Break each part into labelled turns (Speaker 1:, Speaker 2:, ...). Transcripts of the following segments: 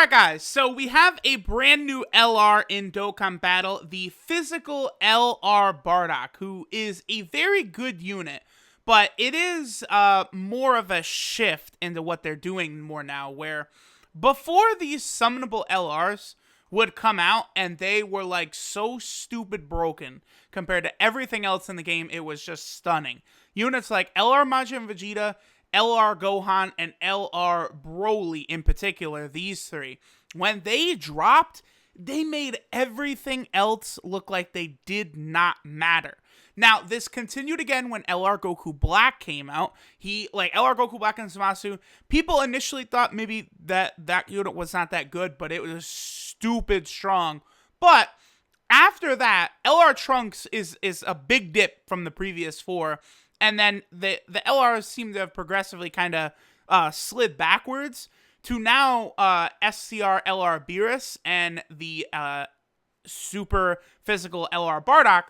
Speaker 1: Alright guys, so we have a brand new LR in Dokkan Battle, the physical Lr Bardock, who is a very good unit, but it is more of a shift into what they're doing more now, where before these summonable LRs would come out and they were like so stupid broken compared to everything else in the game, it was just stunning. Units like LR Majin Vegeta, LR Gohan, and LR Broly in particular, these three, when they dropped, they made everything else look like they did not matter. Now, this continued again when LR Goku Black came out. LR Goku Black and Zamasu, people initially thought maybe that unit was not that good, but it was stupid strong. But after that, LR Trunks is a big dip from the previous four. And then the LRs seem to have progressively kind of slid backwards to now SCR LR Beerus and the super physical LR Bardock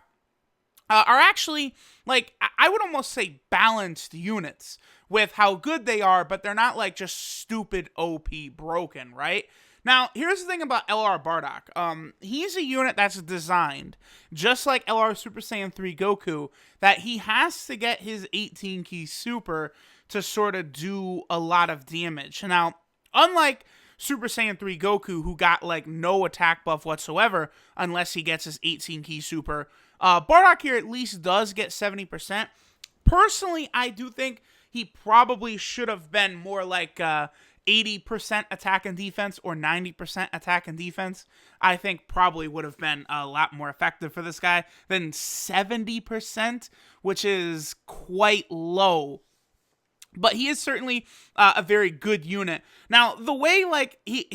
Speaker 1: are actually, like, I would almost say balanced units with how good they are, but they're not like just stupid OP broken, right? Now, here's the thing about LR Bardock. He's a unit that's designed, just like LR Super Saiyan 3 Goku, that he has to get his 18 key super to sort of do a lot of damage. Now, unlike Super Saiyan 3 Goku, who got like no attack buff whatsoever unless he gets his 18 key super, Bardock here at least does get 70%. Personally, I do think he probably should have been more like 80% attack and defense or 90% attack and defense. I think probably would have been a lot more effective for this guy than 70%, which is quite low. But he is certainly a very good unit. Now, the way like he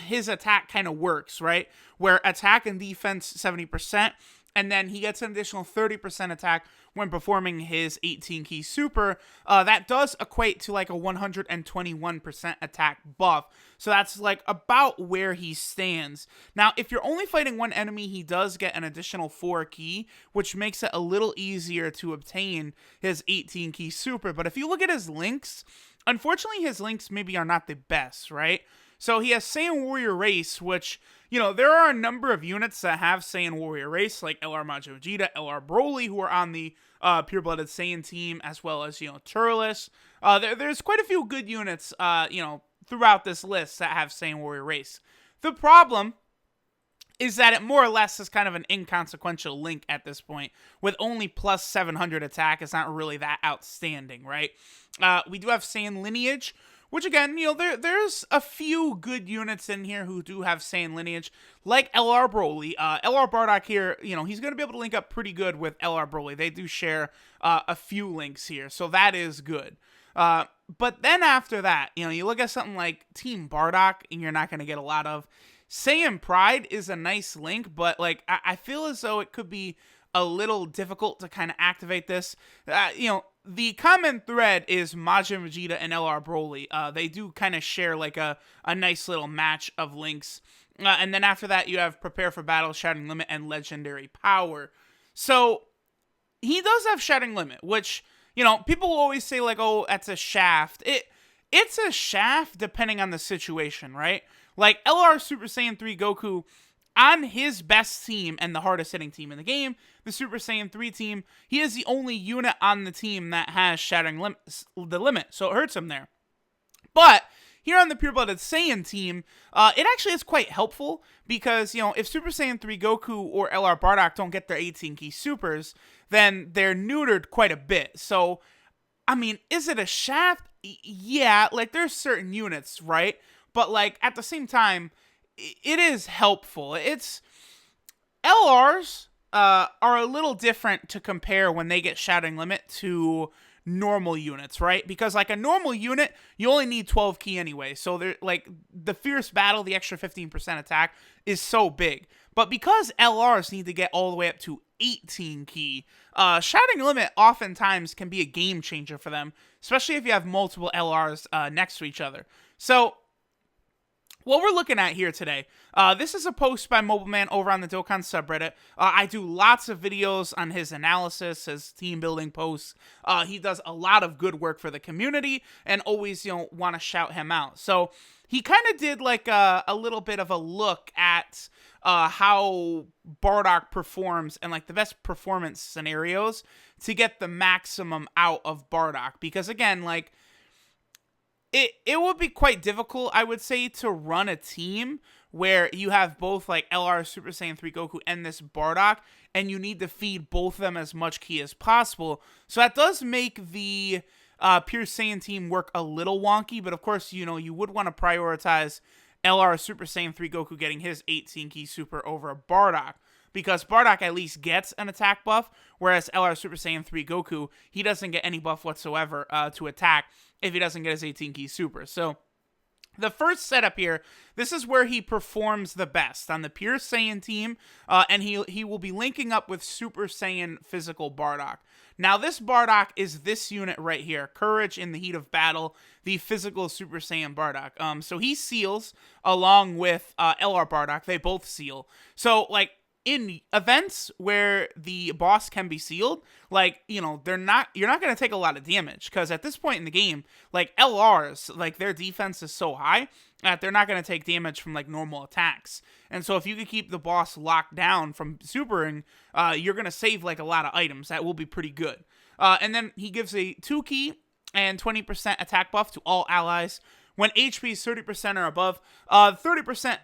Speaker 1: his attack kind of works, right? Where attack and defense 70%, and then he gets an additional 30% attack when performing his 18 key super. That does equate to like a 121% attack buff. So that's like about where he stands. Now, if you're only fighting one enemy, he does get an additional 4 key, which makes it a little easier to obtain his 18 key super. But if you look at his links, unfortunately his links maybe are not the best, right? So he has Saiyan Warrior Race, which, you know, there are a number of units that have Saiyan Warrior Race, like LR Majin Vegeta, LR Broly, who are on the Pure-Blooded Saiyan team, as well as, you know, Turles. There's quite a few good units, you know, throughout this list that have Saiyan Warrior Race. The problem is that it more or less is kind of an inconsequential link at this point. With only plus 700 attack, it's not really that outstanding, right? We do have Saiyan Lineage, which again, you know, there's a few good units in here who do have Saiyan Lineage, like LR Broly. LR Bardock here, you know, he's going to be able to link up pretty good with LR Broly. They do share a few links here, so that is good. But then after that, you know, you look at something like Team Bardock, and you're not going to get a lot of. Saiyan Pride is a nice link, but like I feel as though it could be a little difficult to kind of activate this. You know, the common thread is Majin Vegeta and LR Broly. They do kind of share like a nice little match of links. And then after that, you have Prepare for Battle, Shouting Limit, and Legendary Power. So he does have Shouting Limit, which, you know, people will always say like, oh, that's a shaft. It's a shaft depending on the situation, right? Like LR Super Saiyan 3 Goku, on his best team and the hardest hitting team in the game, the Super Saiyan 3 team, he is the only unit on the team that has Shattering the Limit, so it hurts him there. But here on the Pure-Blooded Saiyan team, it actually is quite helpful because, you know, if Super Saiyan 3 Goku or LR Bardock don't get their 18 key supers, then they're neutered quite a bit. So, I mean, is it a shaft? Yeah, like there's certain units, right? But like at the same time, it is helpful. It's LRs are a little different to compare when they get Shouting Limit to normal units, right? Because like a normal unit, you only need 12 key anyway. So they're like the Fierce Battle, the extra 15% attack is so big. But because LRs need to get all the way up to 18 key, Shouting Limit oftentimes can be a game changer for them, especially if you have multiple LRs next to each other. So what we're looking at here today, this is a post by Mobileman over on the Dokkan subreddit. I do lots of videos on his analysis, his team building posts. He does a lot of good work for the community and always, you know, want to shout him out. So he kind of did like a little bit of a look at how Bardock performs and like the best performance scenarios to get the maximum out of Bardock. Because again, like it would be quite difficult, I would say, to run a team where you have both like LR Super Saiyan 3 Goku and this Bardock, and you need to feed both of them as much ki as possible. So that does make the Pure Saiyan team work a little wonky, but of course, you know, you would want to prioritize LR Super Saiyan 3 Goku getting his 18 ki super over Bardock, because Bardock at least gets an attack buff, whereas LR Super Saiyan 3 Goku, he doesn't get any buff whatsoever to attack if he doesn't get his 18 ki super. So the first setup here, this is where he performs the best on the Pure Saiyan team, and he will be linking up with Super Saiyan Physical Bardock. Now, this Bardock is this unit right here, Courage in the Heat of Battle, the Physical Super Saiyan Bardock. So he seals along with Lr Bardock. They both seal. So, like, in events where the boss can be sealed, like, you know, you're not going to take a lot of damage, because at this point in the game, like, LRs, like, their defense is so high that they're not going to take damage from, like, normal attacks. And so if you could keep the boss locked down from supering, you're going to save, like, a lot of items. That will be pretty good. And then he gives a 2 ki and 20% attack buff to all allies when HP is 30% or above. 30%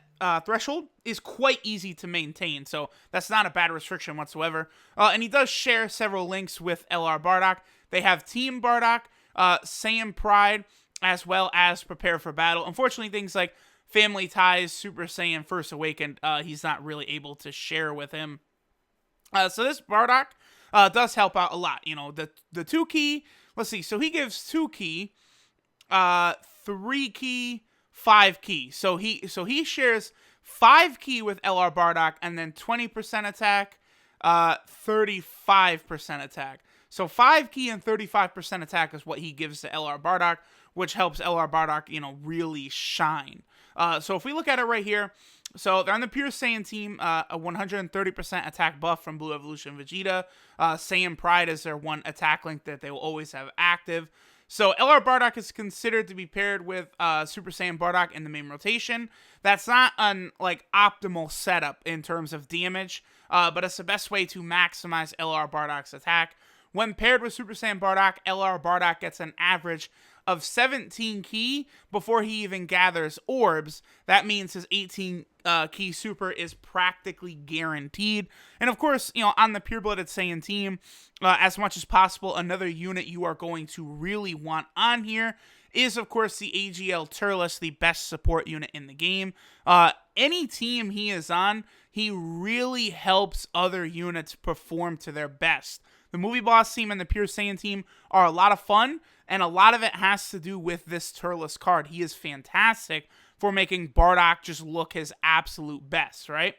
Speaker 1: threshold is quite easy to maintain, so that's not a bad restriction whatsoever. And he does share several links with Lr Bardock. They have Team Bardock, Saiyan Pride, as well as Prepare for Battle. Unfortunately, things like Family Ties, Super Saiyan First Awakened, he's not really able to share with him. So this Bardock does help out a lot. You know, the 2 ki, let's see, so he gives 2 ki, 3 ki, 5 ki. So he shares 5 ki with Lr Bardock, and then 20% attack, 35% attack. So 5 ki and 35% attack is what he gives to Lr Bardock, which helps Lr Bardock, you know, really shine. So if we look at it right here, so they're on the Pure Saiyan team, a 130% attack buff from Blue Evolution Vegeta. Saiyan Pride is their one attack link that they will always have active. So Lr Bardock is considered to be paired with Super Saiyan Bardock in the main rotation. That's not an like optimal setup in terms of damage, but it's the best way to maximize Lr Bardock's attack. When paired with Super Saiyan Bardock, Lr Bardock gets an average of 17 ki before he even gathers orbs. That means his 18 ki super is practically guaranteed. And of course, you know, on the pure-blooded Saiyan team, as much as possible, another unit you are going to really want on here is, of course, the AGL Turles, the best support unit in the game. Any team he is on, he really helps other units perform to their best. The Movie Boss team and the Pure Saiyan team are a lot of fun, and a lot of it has to do with this Turles card. He is fantastic for making Bardock just look his absolute best, right?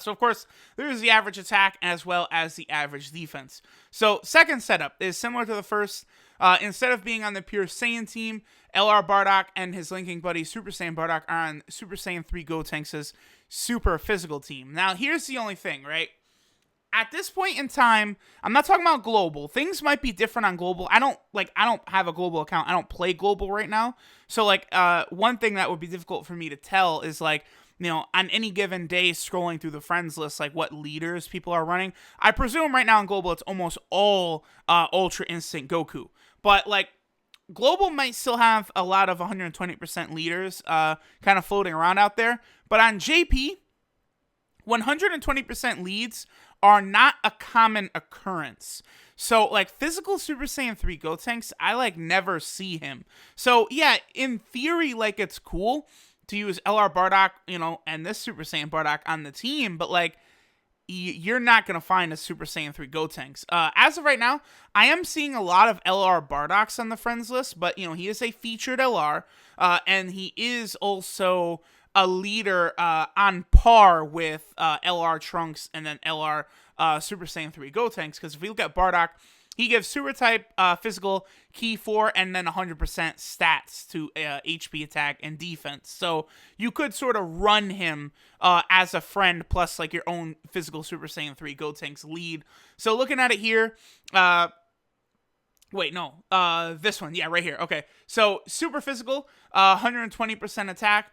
Speaker 1: So, of course, there's the average attack as well as the average defense. So, second setup is similar to the first. Instead of being on the Pure Saiyan team, Lr Bardock and his linking buddy Super Saiyan Bardock are on Super Saiyan 3 Gotenks' Super Physical team. Now, here's the only thing, right? At this point in time, I'm not talking about global. Things might be different on global. I don't have a global account. I don't play global right now. So, like, one thing that would be difficult for me to tell is, like, you know, on any given day scrolling through the friends list, like, what leaders people are running. I presume right now in global, it's almost all Ultra Instinct Goku. But, like, global might still have a lot of 120% leaders kind of floating around out there. But on JP, 120% leads are not a common occurrence. So, like, physical Super Saiyan 3 Gotenks, I, like, never see him. So, yeah, in theory, like, it's cool to use Lr Bardock, you know, and this Super Saiyan Bardock on the team, but, like, you're not going to find a Super Saiyan 3 Gotenks. As of right now, I am seeing a lot of Lr Bardocks on the friends list, but, you know, he is a featured LR, and he is also a leader on par with LR Trunks and then LR Super Saiyan 3 Gotenks, because if we look at Bardock, he gives Super Type, Physical, Ki 4, and then 100% stats to HP attack and defense. So you could sort of run him as a friend, plus like your own Physical Super Saiyan 3 Gotenks lead. So looking at it here, Wait, no. This one. Yeah, right here. Okay. So, super physical, 120% attack.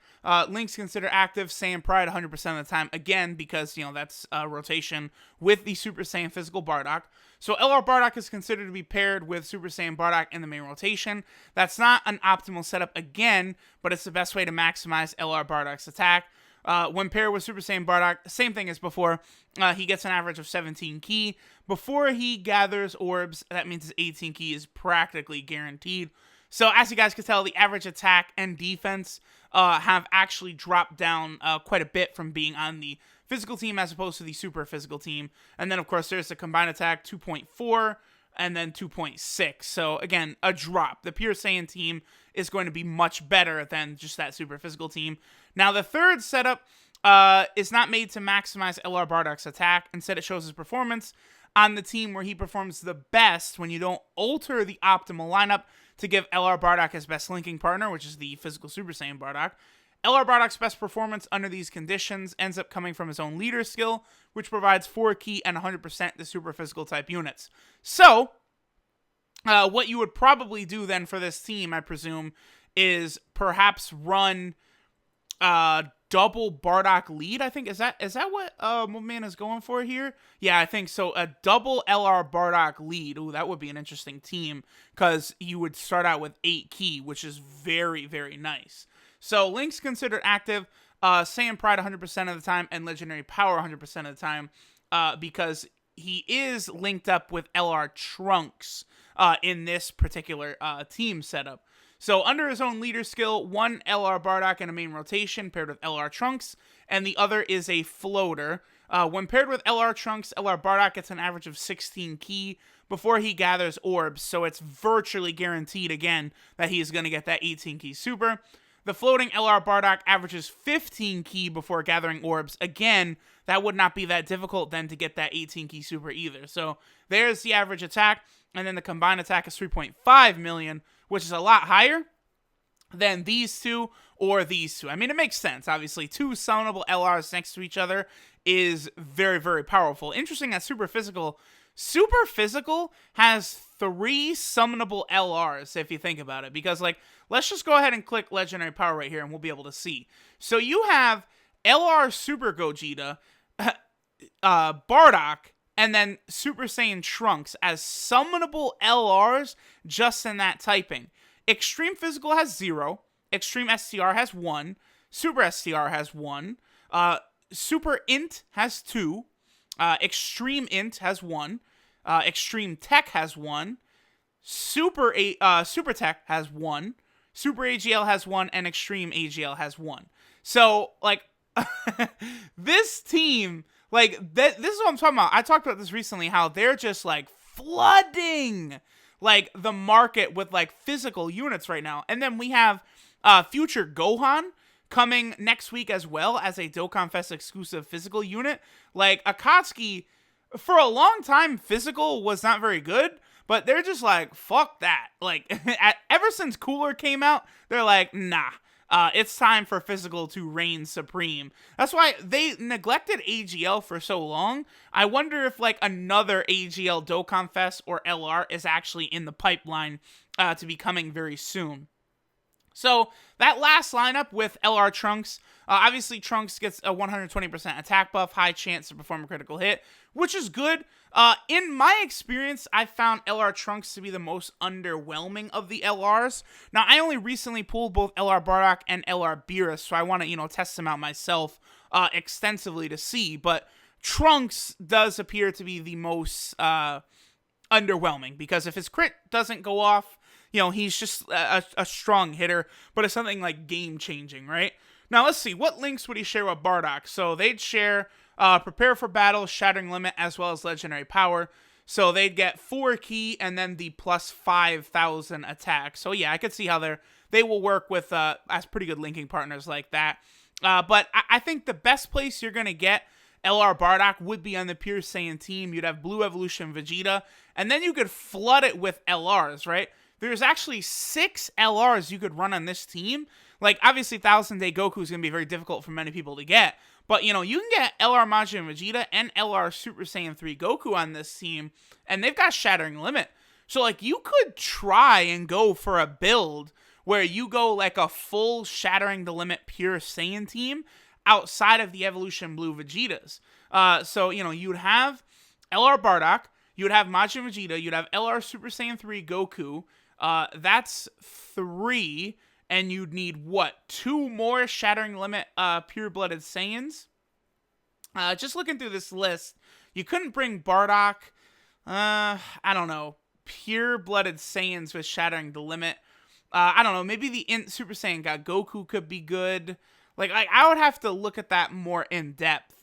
Speaker 1: Link's considered active. Saiyan Pride, 100% of the time. Again, because, that's rotation with the Super Saiyan physical Bardock. So, Lr Bardock is considered to be paired with Super Saiyan Bardock in the main rotation. That's not an optimal setup again, but it's the best way to maximize Lr Bardock's attack. When paired with Super Saiyan Bardock, same thing as before. He gets an average of 17 ki. Before he gathers orbs, that means his 18 ki is practically guaranteed. So as you guys can tell, the average attack and defense have actually dropped down quite a bit from being on the physical team as opposed to the super physical team. And then, of course, there's the combined attack 2.4 and then 2.6. So, again, a drop. The Pure Saiyan team is going to be much better than just that super physical team. Now, the third setup is not made to maximize Lr Bardock's attack. Instead, it shows his performance on the team where he performs the best when you don't alter the optimal lineup to give Lr Bardock his best linking partner, which is the physical Super Saiyan Bardock. Lr Bardock's best performance under these conditions ends up coming from his own leader skill, which provides 4 ki and 100% to super physical type units. So, what you would probably do then for this team, I presume, is perhaps run double Bardock lead, I think. Is that what Movement is going for here? Yeah, I think so. A double Lr Bardock lead. Ooh, that would be an interesting team, because you would start out with 8 ki, which is very, very nice. So, Link's considered active, Saiyan Pride 100% of the time, and Legendary Power 100% of the time, because he is linked up with Lr Trunks in this particular team setup. So, under his own leader skill, one Lr Bardock in a main rotation paired with Lr Trunks, and the other is a floater. When paired with Lr Trunks, Lr Bardock gets an average of 16 ki before he gathers orbs, so it's virtually guaranteed again that he is going to get that 18 ki super. The floating Lr Bardock averages 15 ki before gathering orbs. Again, that would not be that difficult then to get that 18 ki super either. So there's the average attack, and then the combined attack is 3.5 million, which is a lot higher than these two or these two. I mean, it makes sense, obviously. 2 summonable LRs next to each other is very, very powerful. Interesting that Super Physical has 3 summonable LRs, if you think about it. Because, let's just go ahead and click Legendary Power right here, and we'll be able to see. So you have LR Super Gogeta, Bardock, and then Super Saiyan Trunks as summonable LRs just in that typing. Extreme Physical has 0. Extreme STR has 1. Super STR has 1. Super Int has 2. Extreme Int has 1. Extreme Tech has 1. Super Tech has 1. Super AGL has 1. And Extreme AGL has 1. So, this team... this is what I'm talking about. I talked about this recently, how they're just, flooding, the market with, physical units right now. And then we have future Gohan coming next week as well as a Dokkan Fest exclusive physical unit. Akatsuki, for a long time, physical was not very good, but they're just fuck that. Ever since Cooler came out, they're nah. It's time for physical to reign supreme. That's why they neglected AGL for so long. I wonder if another AGL Dokkan Fest or LR is actually in the pipeline to be coming very soon. So that last lineup with LR Trunks, obviously Trunks gets a 120% attack buff, high chance to perform a critical hit, which is good. In my experience, I found LR Trunks to be the most underwhelming of the LRs. Now, I only recently pulled both LR Bardock and LR Beerus, so I want to, test them out myself extensively to see. But Trunks does appear to be the most underwhelming, because if his crit doesn't go off, he's just a strong hitter, but it's something game-changing, right? Now, let's see. What links would he share with Bardock? So they'd share Prepare for Battle, Shattering Limit, as well as Legendary Power. So they'd get 4 ki and then the plus 5,000 attack. So yeah, I could see how they will work with as pretty good linking partners like that. But I think the best place you're going to get LR Bardock would be on the Pure Saiyan team. You'd have Blue Evolution Vegeta, and then you could flood it with LRs, right? There's actually 6 LRs you could run on this team. Obviously, 1000 Day Goku is going to be very difficult for many people to get. But, you can get LR Majin Vegeta and LR Super Saiyan 3 Goku on this team. And they've got Shattering Limit. So, like, you could try and go for a build where you go, like, a full Shattering the Limit pure Saiyan team outside of the Evolution Blue Vegetas. So, you know, you would have Lr Bardock, you would have Majin Vegeta, you'd have Lr Super Saiyan 3 Goku. That's 3, and you'd need, what, 2 more Shattering Limit pure-blooded Saiyans? Just looking through this list, you couldn't bring Bardock, I don't know, pure-blooded Saiyans with Shattering the Limit. I don't know, maybe the Super Saiyan God Goku could be good. Like, I would have to look at that more in depth.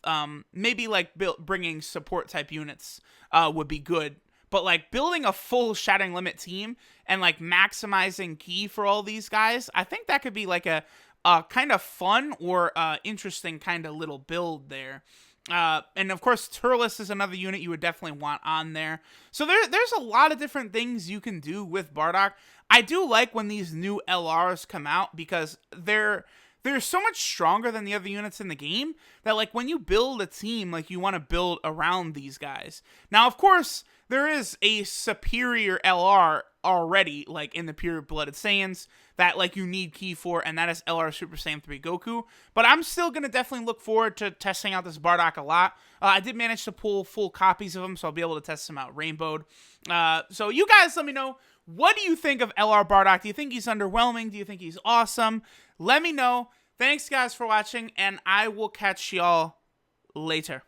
Speaker 1: Maybe, like, bringing support-type units would be good. But, like, building a full Shattering Limit team and, like, maximizing ki for all these guys, I think that could be, like, a kind of fun or interesting kind of little build there. And, of course, Turles is another unit you would definitely want on there. So there's a lot of different things you can do with Bardock. I do like when these new LRs come out because they're so much stronger than the other units in the game that, like, when you build a team, like, you want to build around these guys. Now, of course, there is a superior LR already, like, in the pure-blooded Saiyans that, like, you need ki for, and that is Lr Super Saiyan 3 Goku. But I'm still going to definitely look forward to testing out this Bardock a lot. I did manage to pull full copies of him, so I'll be able to test him out rainbowed. So you guys let me know, what do you think of Lr Bardock? Do you think he's underwhelming? Do you think he's awesome? Let me know. Thanks, guys, for watching, and I will catch y'all later.